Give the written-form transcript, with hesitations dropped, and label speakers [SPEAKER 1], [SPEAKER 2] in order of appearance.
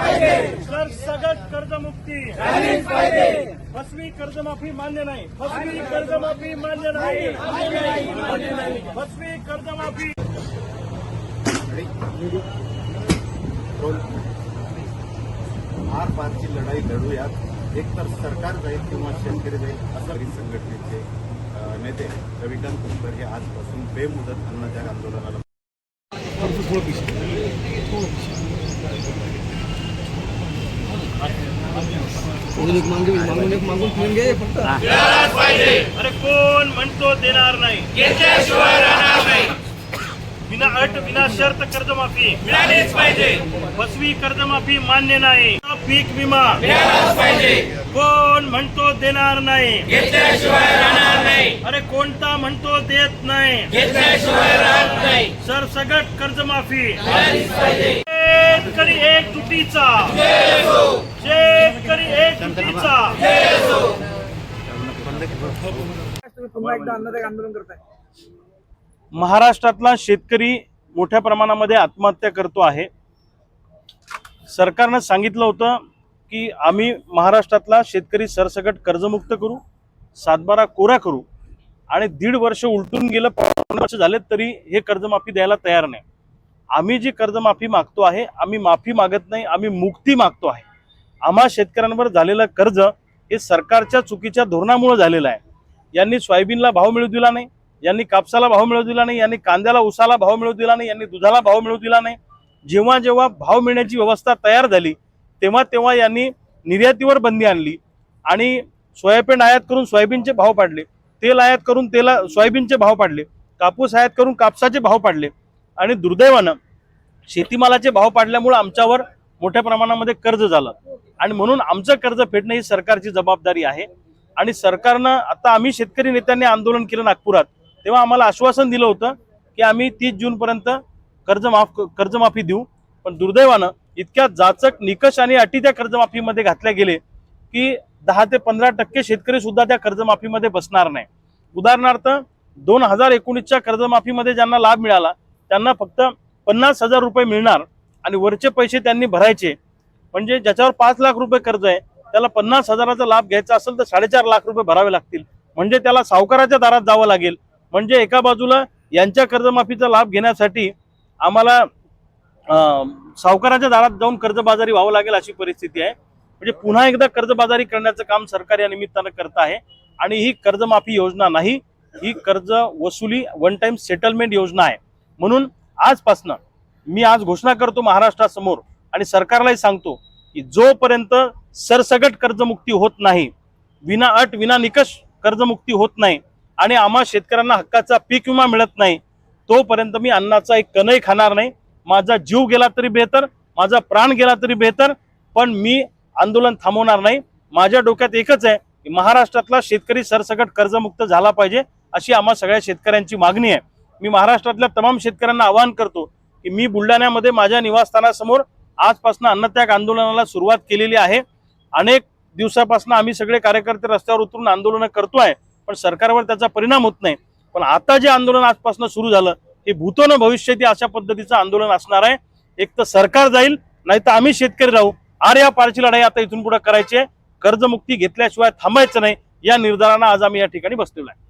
[SPEAKER 1] सरसगट कर्जमुक्ती, फसवी कर्जमाफी मान्य नाही, फसवी कर्जमाफी मान्य नाही, फसवी कर्जमाफी।
[SPEAKER 2] आर पारची लढाई लढूयात, एकतर सरकार जाईल किंवा शेतकरी जाईल असं संघटनेचे नेते रविकांत तुपकर हे आजपासून बेमुदत अन्नत्याग आंदोलनाला
[SPEAKER 3] मागून फिरेंगे फक्त।
[SPEAKER 1] अरे कोण म्हणतो देणार नाही, घेतल्याशिवाय राहणार नाही, विना अट विना शर्त कर्जमाफी मिळालीच पाहिजे, फसवी कर्जमाफी मान्य नाही, पीक विमा मिळालाच पाहिजे, कोण म्हणतो देणार नाही, घेतल्याशिवाय राहणार नाही, अरे कोणता म्हणतो देत नाही, घेतल्याशिवाय राहत नाही, सरसगट कर्जमाफी मिळालीच पाहिजे, शेतकरी एकजुटीचा, शेतकरी एकजुटीचा।
[SPEAKER 3] पुन्हा एकदा अन्नदायक आंदोलन करताय।
[SPEAKER 1] महाराष्ट्रातला शेतकरी मोठ्या प्रमाणामध्ये आत्महत्या करतो आहे। सरकारनं सांगितलं होतं की आम्ही महाराष्ट्रातला शेतकरी सरसगट कर्जमुक्त करू, सातबारा कोरा करू, आणि 1.5 वर्ष उलटून गेलं, 5 वर्ष झाले तरी हे कर्जमाफी द्यायला तयार नाही। आम्ही जी कर्जमाफी मागतो आहे, आम्ही माफी मागत नाही, आम्ही मुक्ती मागतो आहे। आम्हा शेतकऱ्यांवर झालेलं कर्ज हे सरकारच्या चुकीच्या धोरणामुळे झालेलं आहे। यांनी सोयाबीनला भाव मिळू दिला नाही, यांनी कापसाला भाव मिळू दिला नाही, यांनी कांद्याला उसाला भाव मिळू दिला नाही, यांनी दुधाला भाव मिळू दिला नाही। जेव्हा जेव्हा भाव मिळण्याची व्यवस्था तयार झाली तेव्हा तेव्हा यांनी निर्यातीवर बंदी आणली आणि सोयाबीन आयात करून सोयाबीनचे भाव पाडले, तेल आयात करून सोयाबीनचे भाव पाडले, कापूस आयात करून कापसाचे भाव पाडले, आणि दुर्दैवानं शेतीमालाचे भाव पाडल्यामुळे आमच्यावर मोठ्या प्रमाणामध्ये कर्ज झालं, आणि म्हणून आमचं कर्ज फेडणं ही सरकारची जबाबदारी आहे। आणि सरकारनं आता आम्ही शेतकरी नेत्यांनी आंदोलन केलं नागपुरात, तेव्हा आम्हाला आश्वासन दिलं होतं की आम्ही 30 जूनपर्यंत कर्जमाफी देऊ, पण दुर्दैवानं इतक्या जाचक निकष आणि अटी त्या कर्जमाफीमध्ये घातल्या गेले की 10 ते 15% शेतकरी सुद्धा त्या कर्जमाफीमध्ये बसणार नाही। उदाहरणार्थ 2019च्या कर्जमाफीमध्ये ज्यांना लाभ मिळाला त्यांना फक्त 50,000 रुपये मिळणार, आणि वरचे पैसे त्यांनी भरायचे। म्हणजे ज्याच्यावर 5 लाख रुपये कर्ज आहे त्याला 50,000चा लाभ घ्यायचा असेल तर 4.5 लाख रुपये भरावे लागतील, म्हणजे त्याला सावकाराच्या दारात जावं लागेल। म्हणजे एका बाजूला यांच्या कर्जमाफीचा लाभ घेण्यासाठी आम्हाला सावकाराच्या दारात जाऊन कर्जबाजारी व्हावं लागेल अशी परिस्थिती आहे। म्हणजे पुन्हा एकदा कर्जबाजारी करण्याचं काम सरकार या निमित्तानं करत आहे, आणि ही कर्जमाफी योजना नाही, ही कर्ज वसुली वन टाइम सेटलमेंट योजना आहे। म्हणून आजपासनं मी आज घोषणा करतो महाराष्ट्रासमोर आणि सरकारलाही सांगतो की जोपर्यंत सरसगट कर्जमुक्ती होत नाही, विना अट विना निकष कर्जमुक्ती होत नाही, आणि आम्हा शेतकऱ्यांना हक्काचा पीक विमा मिळत नाही, तोपर्यंत मी अन्नाचा एक कणही खाणार नाही। माझा जीव गेला तरी बेहतर, माझा प्राण गेला तरी बेहतर, पण मी आंदोलन थांबवणार नाही। माझ्या डोक्यात एकच आहे की महाराष्ट्रातला शेतकरी सरसगट कर्जमुक्त झाला पाहिजे, अशी आम्हा सगळ्या शेतकऱ्यांची मागणी आहे। मी महाराष्ट्रातल्या तमाम शेतकऱ्यांना आवाहन करतो की मी बुलढाण्यामध्ये माझ्या निवासस्थानासमोर आजपासून अन्नत्याग आंदोलनाला सुरुवात केलेली आहे। अनेक दिवसापासून आम्ही सगळे कार्यकर्ते रस्त्यावर उतरून आंदोलन करतोय, पण सरकारवर त्याचा परिणाम होत नाही। पण आता जे आंदोलन आजपासून सुरू झालं हे भूतो न भविष्यती अशा पद्धतीचं आंदोलन असणार आहे। एक तर सरकार जाईल, नाही तर आम्ही शेतकरी राहू। आर या पारची लढाई आता इथून पुढे करायची आहे, कर्जमुक्ती घेतल्याशिवाय थांबायचं नाही, या निर्धारानं आज आम्ही या ठिकाणी बसलेलो आहे।